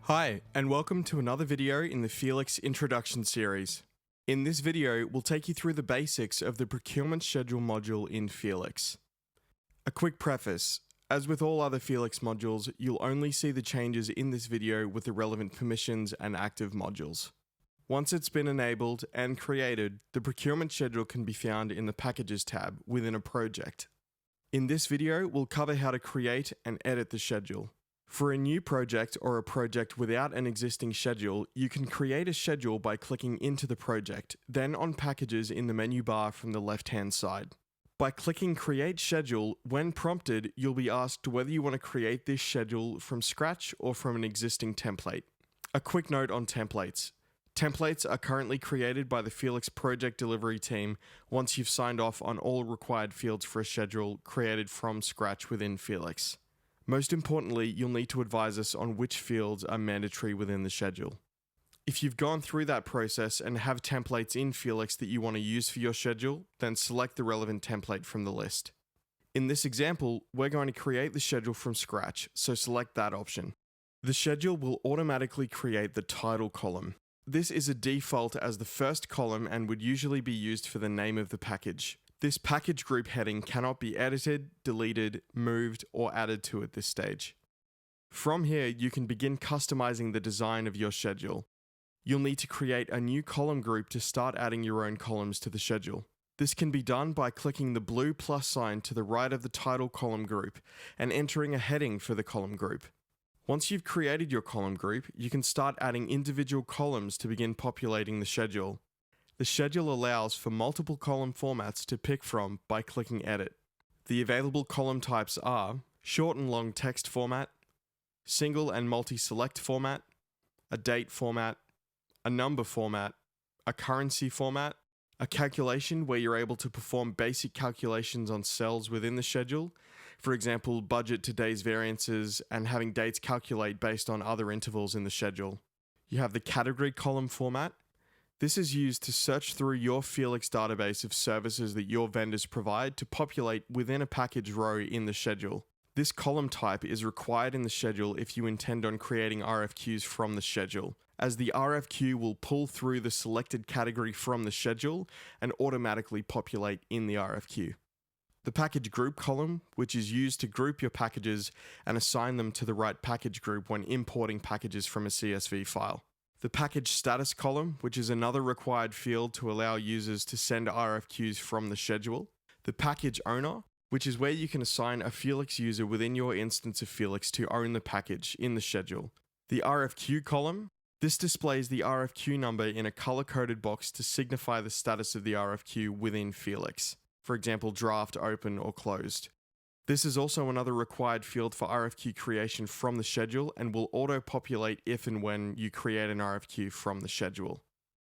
Hi, and welcome to another video in the Felix Introduction series. In this video, we'll take you through the basics of the Procurement Schedule module in Felix. A quick preface. As with all other Felix modules, you'll only see the changes in this video with the relevant permissions and active modules. Once it's been enabled and created, the Procurement Schedule can be found in the Packages tab within a project. In this video, we'll cover how to create and edit the schedule. For a new project or a project without an existing schedule, you can create a schedule by clicking into the project, then on Packages in the menu bar from the left-hand side. By clicking Create Schedule, when prompted, you'll be asked whether you want to create this schedule from scratch or from an existing template. A quick note on templates. Templates are currently created by the Felix project delivery team once you've signed off on all required fields for a schedule created from scratch within Felix. Most importantly, you'll need to advise us on which fields are mandatory within the schedule. If you've gone through that process and have templates in Felix that you want to use for your schedule, then select the relevant template from the list. In this example, we're going to create the schedule from scratch, so select that option. The schedule will automatically create the title column. This is a default as the first column and would usually be used for the name of the package. This package group heading cannot be edited, deleted, moved, or added to at this stage. From here, you can begin customizing the design of your schedule. You'll need to create a new column group to start adding your own columns to the schedule. This can be done by clicking the blue plus sign to the right of the title column group and entering a heading for the column group. Once you've created your column group, you can start adding individual columns to begin populating the schedule. The schedule allows for multiple column formats to pick from by clicking Edit. The available column types are short and long text format, single and multi-select format, a date format, a number format, a currency format, a calculation where you're able to perform basic calculations on cells within the schedule, for example, budget to days variances and having dates calculate based on other intervals in the schedule. You have the category column format. This is used to search through your Felix database of services that your vendors provide to populate within a package row in the schedule. This column type is required in the schedule if you intend on creating RFQs from the schedule, as the RFQ will pull through the selected category from the schedule and automatically populate in the RFQ. The package group column, which is used to group your packages and assign them to the right package group when importing packages from a CSV file. The package status column, which is another required field to allow users to send RFQs from the schedule. The package owner, which is where you can assign a Felix user within your instance of Felix to own the package in the schedule. The RFQ column, this displays the RFQ number in a color-coded box to signify the status of the RFQ within Felix. For example, draft, open, or closed. This is also another required field for RFQ creation from the schedule and will auto-populate if and when you create an RFQ from the schedule.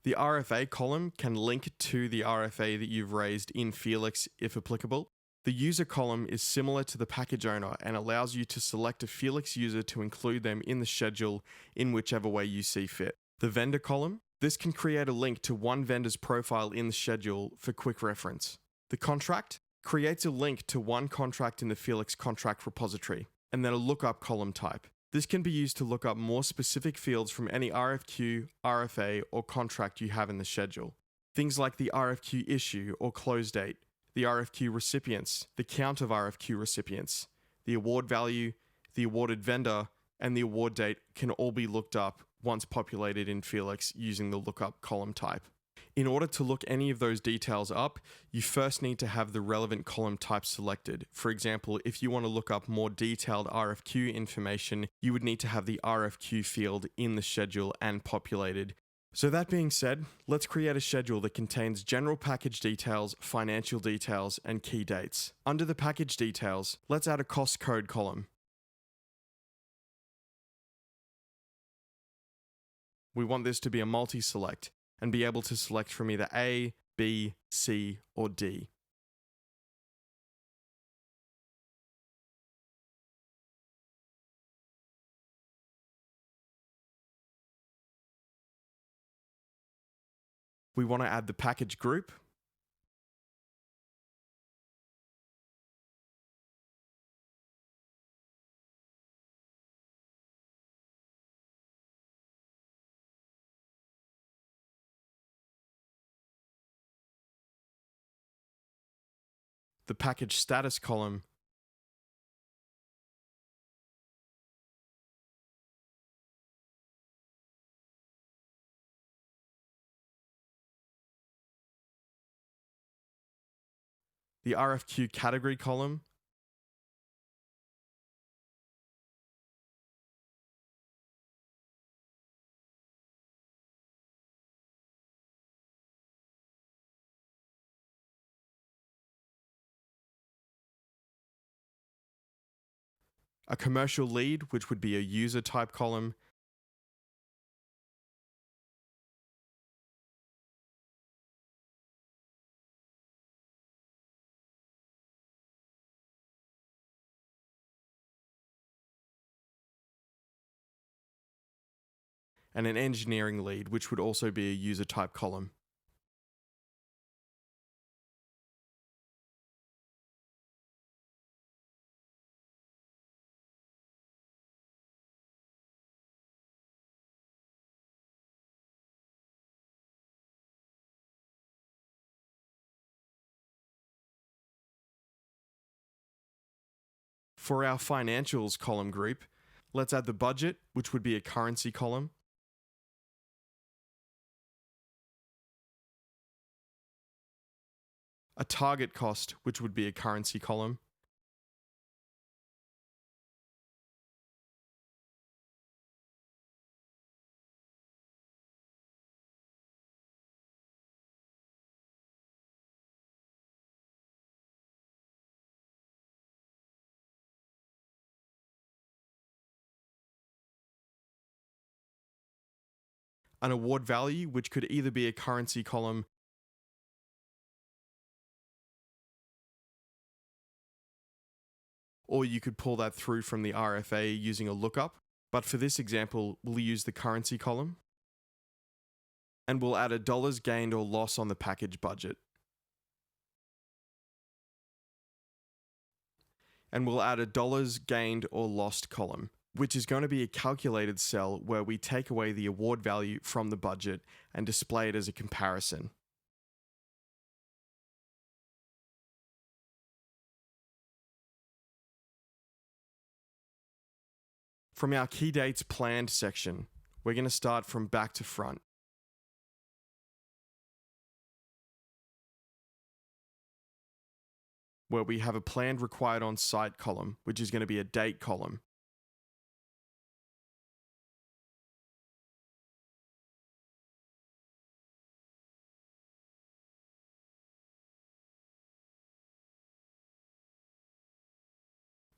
The RFA column can link to the RFA that you've raised in Felix if applicable. The user column is similar to the package owner and allows you to select a Felix user to include them in the schedule in whichever way you see fit. The vendor column, this can create a link to one vendor's profile in the schedule for quick reference. The contract creates a link to one contract in the Felix contract repository, and then a lookup column type. This can be used to look up more specific fields from any RFQ, RFA, or contract you have in the schedule. Things like the RFQ issue or close date, the RFQ recipients, the count of RFQ recipients, the award value, the awarded vendor, and the award date can all be looked up once populated in Felix using the lookup column type. In order to look any of those details up, you first need to have the relevant column type selected. For example, if you want to look up more detailed RFQ information, you would need to have the RFQ field in the schedule and populated. So that being said, let's create a schedule that contains general package details, financial details, and key dates. Under the package details, let's add a cost code column. We want this to be a multi-select and be able to select from either A, B, C, or D. We want to add the package group. the package status column, the RFQ category column, a commercial lead, which would be a user type column, and an engineering lead, which would also be a user type column. For our financials column group, let's add the budget, which would be a currency column, a target cost, which would be a currency column, an award value, which could either be a currency column or you could pull that through from the RFA using a lookup. But for this example, we'll use the currency column. And we'll add a dollars gained or loss on the package budget. And we'll add a dollars gained or lost column, which is going to be a calculated cell where we take away the award value from the budget and display it as a comparison. From our key dates planned section, we're going to start from back to front. Where we have a planned required on site column, which is going to be a date column.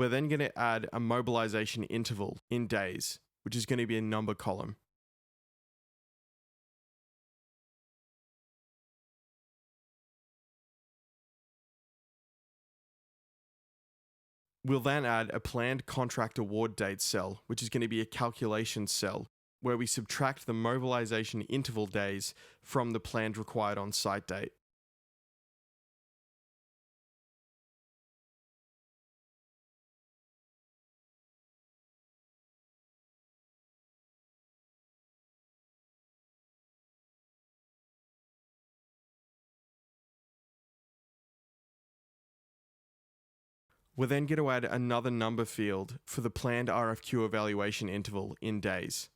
We're then going to add a mobilization interval in days, which is going to be a number column. We'll then add a planned contract award date cell, which is going to be a calculation cell, where we subtract the mobilization interval days from the planned required on site date. We're then going to add another number field for the planned RFQ evaluation interval in days.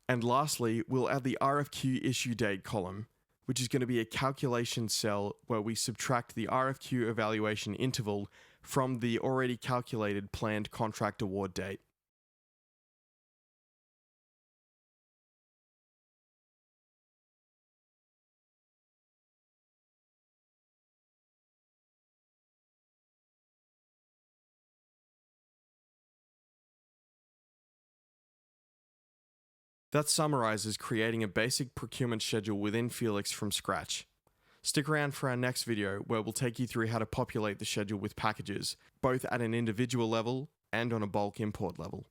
And lastly, we'll add the RFQ issue date column, which is going to be a calculation cell where we subtract the RFQ evaluation interval from the already calculated planned contract award date. That summarizes creating a basic procurement schedule within Felix from scratch. Stick around for our next video where we'll take you through how to populate the schedule with packages, both at an individual level and on a bulk import level.